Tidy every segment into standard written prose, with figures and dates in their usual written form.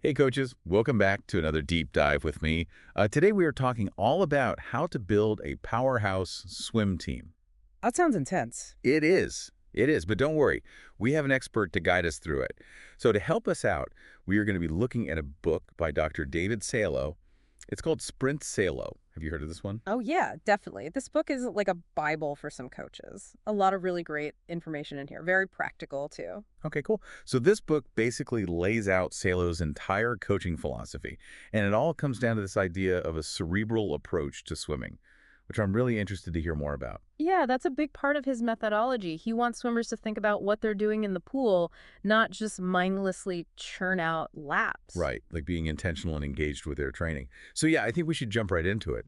Hey coaches, welcome back to another deep dive with me. Today we are talking all about how to build a powerhouse swim team. That sounds intense. It is, but don't worry, we have an expert to guide us through it. So to help us out, we are going to be looking at a book by Dr. David Salo. It's called Sprint Salo. Have you heard of this one? Oh, yeah, definitely. This book is like a Bible for some coaches. A lot of really great information in here. Very practical, too. Okay, cool. So this book basically lays out Salo's entire coaching philosophy, and it all comes down to this idea of a cerebral approach to swimming, which I'm really interested to hear more about. Yeah, that's a big part of his methodology. He wants swimmers to think about what they're doing in the pool, not just mindlessly churn out laps. Right, like being intentional and engaged with their training. So yeah, I think we should jump right into it.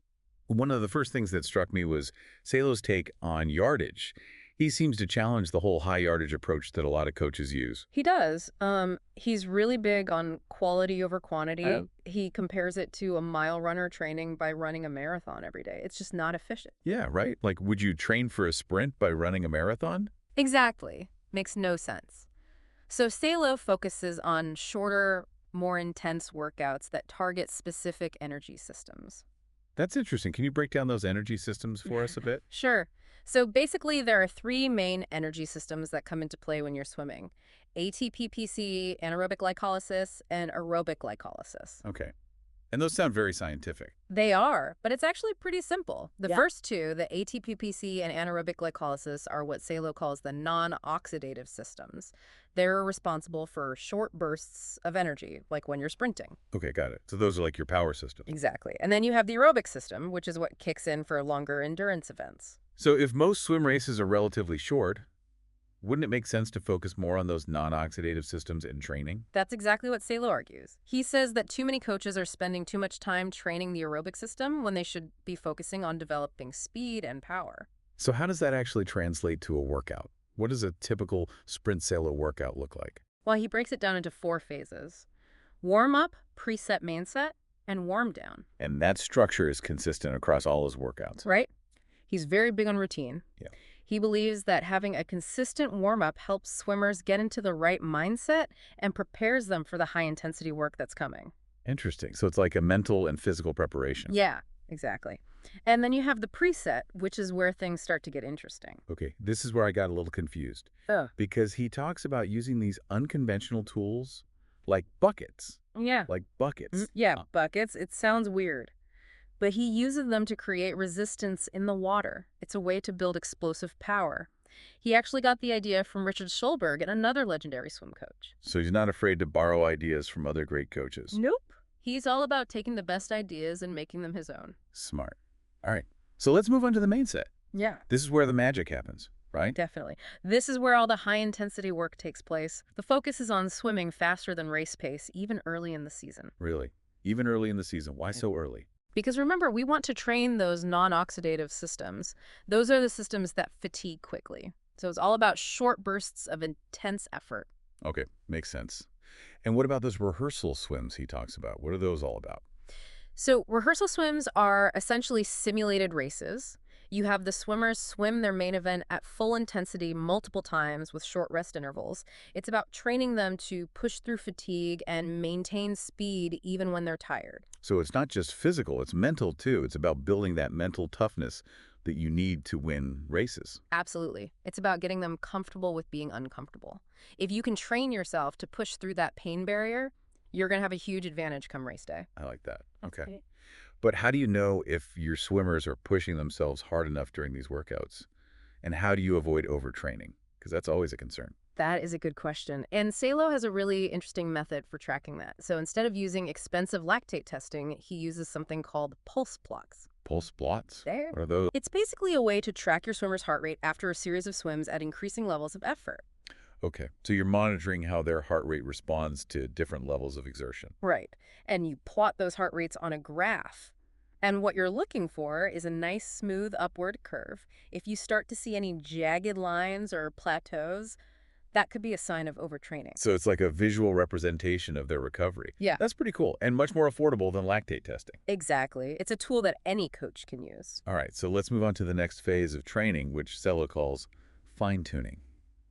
One of the first things that struck me was Salo's take on yardage. He seems to challenge the whole high yardage approach that a lot of coaches use. He does. He's really big on quality over quantity. Oh. He compares it to a mile runner training by running a marathon every day. It's just not efficient. Yeah, right? Like, would you train for a sprint by running a marathon? Exactly. Makes no sense. So Salo focuses on shorter, more intense workouts that target specific energy systems. That's interesting. Can you break down those energy systems for us a bit? Sure. So basically, there are three main energy systems that come into play when you're swimming: ATP-PC, anaerobic glycolysis, and aerobic glycolysis. Okay. And those sound very scientific. They are, but it's actually pretty simple. The Yeah. first two, the ATP-PC and anaerobic glycolysis, are what Salo calls the non-oxidative systems. They're responsible for short bursts of energy, like when you're sprinting. Okay, got it. So those are like your power systems. Exactly. And then you have the aerobic system, which is what kicks in for longer endurance events. So if most swim races are relatively short, wouldn't it make sense to focus more on those non-oxidative systems in training? That's exactly what Salo argues. He says that too many coaches are spending too much time training the aerobic system when they should be focusing on developing speed and power. So how does that actually translate to a workout? What does a typical sprint Salo workout look like? Well, he breaks it down into four phases: warm up, preset main set, and warm down. And that structure is consistent across all his workouts. Right? He's very big on routine. Yeah. He believes that having a consistent warm-up helps swimmers get into the right mindset and prepares them for the high-intensity work that's coming. Interesting. So it's like a mental and physical preparation. Yeah, exactly. And then you have the preset, which is where things start to get interesting. Okay, this is where I got a little confused Oh. because he talks about using these unconventional tools like buckets, Yeah. like buckets. Yeah, buckets. It sounds weird. But he uses them to create resistance in the water. It's a way to build explosive power. He actually got the idea from Richard Schulberg and another legendary swim coach. So he's not afraid to borrow ideas from other great coaches. Nope. He's all about taking the best ideas and making them his own. Smart. All right, so let's move on to the main set. Yeah, This is where the magic happens, right? definitely. This is where all the high-intensity work takes place. The focus is on swimming faster than race pace, even early in the season. Really? Even early in the season. Why so early? Because remember, we want to train those non-oxidative systems. Those are the systems that fatigue quickly. So it's all about short bursts of intense effort. Okay, makes sense. And what about those rehearsal swims he talks about? What are those all about? So rehearsal swims are essentially simulated races. You have the swimmers swim their main event at full intensity multiple times with short rest intervals. It's about training them to push through fatigue and maintain speed even when they're tired. So it's not just physical, it's mental too. It's about building that mental toughness that you need to win races. Absolutely. It's about getting them comfortable with being uncomfortable. If you can train yourself to push through that pain barrier, you're going to have a huge advantage come race day. I like that. That's Okay. great. But how do you know if your swimmers are pushing themselves hard enough during these workouts? And how do you avoid overtraining? Because that's always a concern. That is a good question. And Salo has a really interesting method for tracking that. So instead of using expensive lactate testing, he uses something called pulse blocks. Pulse blots? There. What are those? It's basically a way to track your swimmer's heart rate after a series of swims at increasing levels of effort. Okay. So you're monitoring how their heart rate responds to different levels of exertion. Right. And you plot those heart rates on a graph. And what you're looking for is a nice, smooth upward curve. If you start to see any jagged lines or plateaus, that could be a sign of overtraining. So it's like a visual representation of their recovery. Yeah. That's pretty cool and much more affordable than lactate testing. Exactly. It's a tool that any coach can use. All right, so let's move on to the next phase of training, which Selo calls fine-tuning.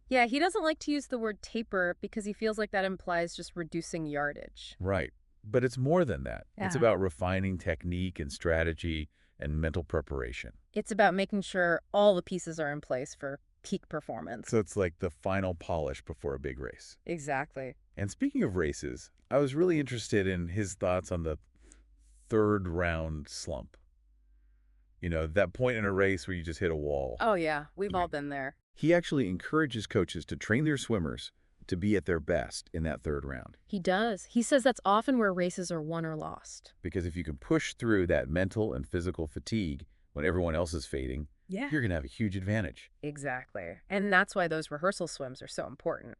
Yeah, he doesn't like to use the word taper because he feels like that implies just reducing yardage. Right. But it's more than that. It's Yeah. about refining technique and strategy and mental preparation. It's about making sure all the pieces are in place for peak performance. So it's like the final polish before a big race. Exactly. And speaking of races, I was really interested in his thoughts on the third round slump. That point in a race where you just hit a wall. Oh, yeah. We've all been there. He actually encourages coaches to train their swimmers to be at their best in that third round. He does. He says that's often where races are won or lost. Because if you can push through that mental and physical fatigue when everyone else is fading, Yeah. you're going to have a huge advantage. Exactly. And that's why those rehearsal swims are so important,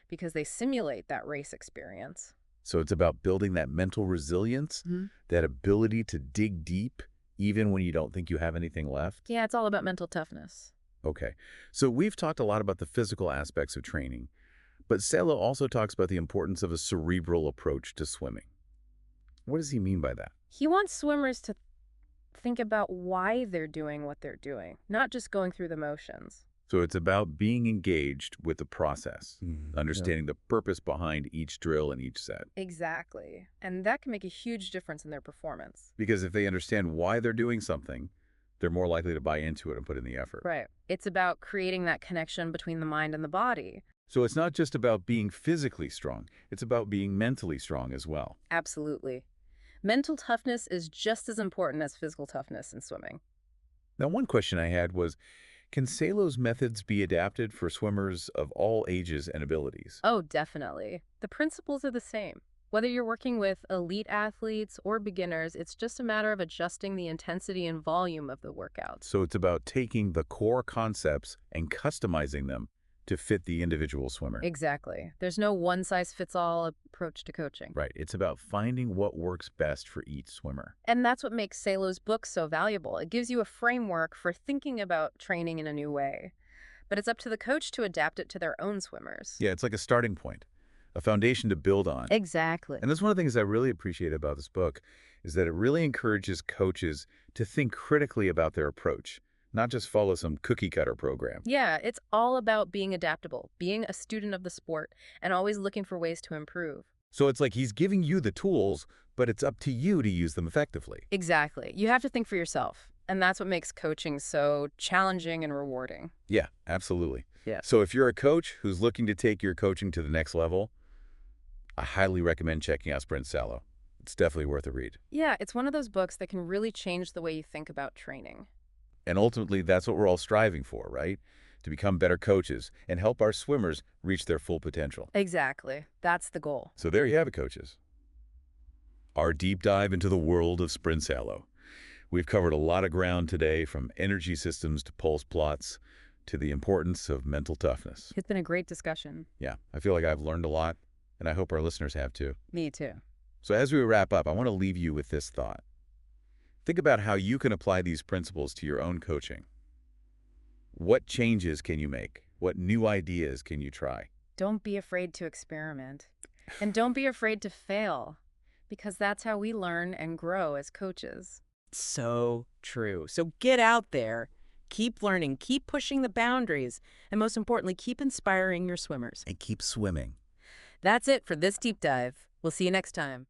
because they simulate that race experience. So it's about building that mental resilience, that ability to dig deep, even when you don't think you have anything left. Yeah, it's all about mental toughness. Okay, so we've talked a lot about the physical aspects of training, but Salo also talks about the importance of a cerebral approach to swimming. What does he mean by that? He wants swimmers to think about why they're doing what they're doing, not just going through the motions. So it's about being engaged with the process, understanding the purpose behind each drill and each set. Exactly. And that can make a huge difference in their performance. Because if they understand why they're doing something, they're more likely to buy into it and put in the effort. Right. It's about creating that connection between the mind and the body. So it's not just about being physically strong, it's about being mentally strong as well. Absolutely. Mental toughness is just as important as physical toughness in swimming. Now, one question I had was, can Salo's methods be adapted for swimmers of all ages and abilities? Oh, definitely. The principles are the same. Whether you're working with elite athletes or beginners, it's just a matter of adjusting the intensity and volume of the workouts. So it's about taking the core concepts and customizing them to fit the individual swimmer. Exactly. There's no one-size-fits-all approach to coaching. Right. It's about finding what works best for each swimmer. And that's what makes Salo's book so valuable. It gives you a framework for thinking about training in a new way. But it's up to the coach to adapt it to their own swimmers. Yeah, it's like a starting point, a foundation to build on. Exactly. And that's one of the things I really appreciate about this book is that it really encourages coaches to think critically about their approach, not just follow some cookie-cutter program. Yeah, it's all about being adaptable, being a student of the sport, and always looking for ways to improve. So it's like he's giving you the tools, but it's up to you to use them effectively. Exactly. You have to think for yourself. And that's what makes coaching so challenging and rewarding. Yeah, absolutely. Yeah. So if you're a coach who's looking to take your coaching to the next level, I highly recommend checking out Dave Salo. It's definitely worth a read. Yeah, it's one of those books that can really change the way you think about training. And ultimately, that's what we're all striving for, right? To become better coaches and help our swimmers reach their full potential. Exactly. That's the goal. So there you have it, coaches. Our deep dive into the world of Sprint Salo. We've covered a lot of ground today, from energy systems to pulse plots to the importance of mental toughness. It's been a great discussion. Yeah, I feel like I've learned a lot, and I hope our listeners have too. Me too. So as we wrap up, I want to leave you with this thought. Think about how you can apply these principles to your own coaching. What changes can you make? What new ideas can you try? Don't be afraid to experiment. And don't be afraid to fail, because that's how we learn and grow as coaches. So true. So get out there, keep learning, keep pushing the boundaries, and most importantly, keep inspiring your swimmers. And keep swimming. That's it for this deep dive. We'll see you next time.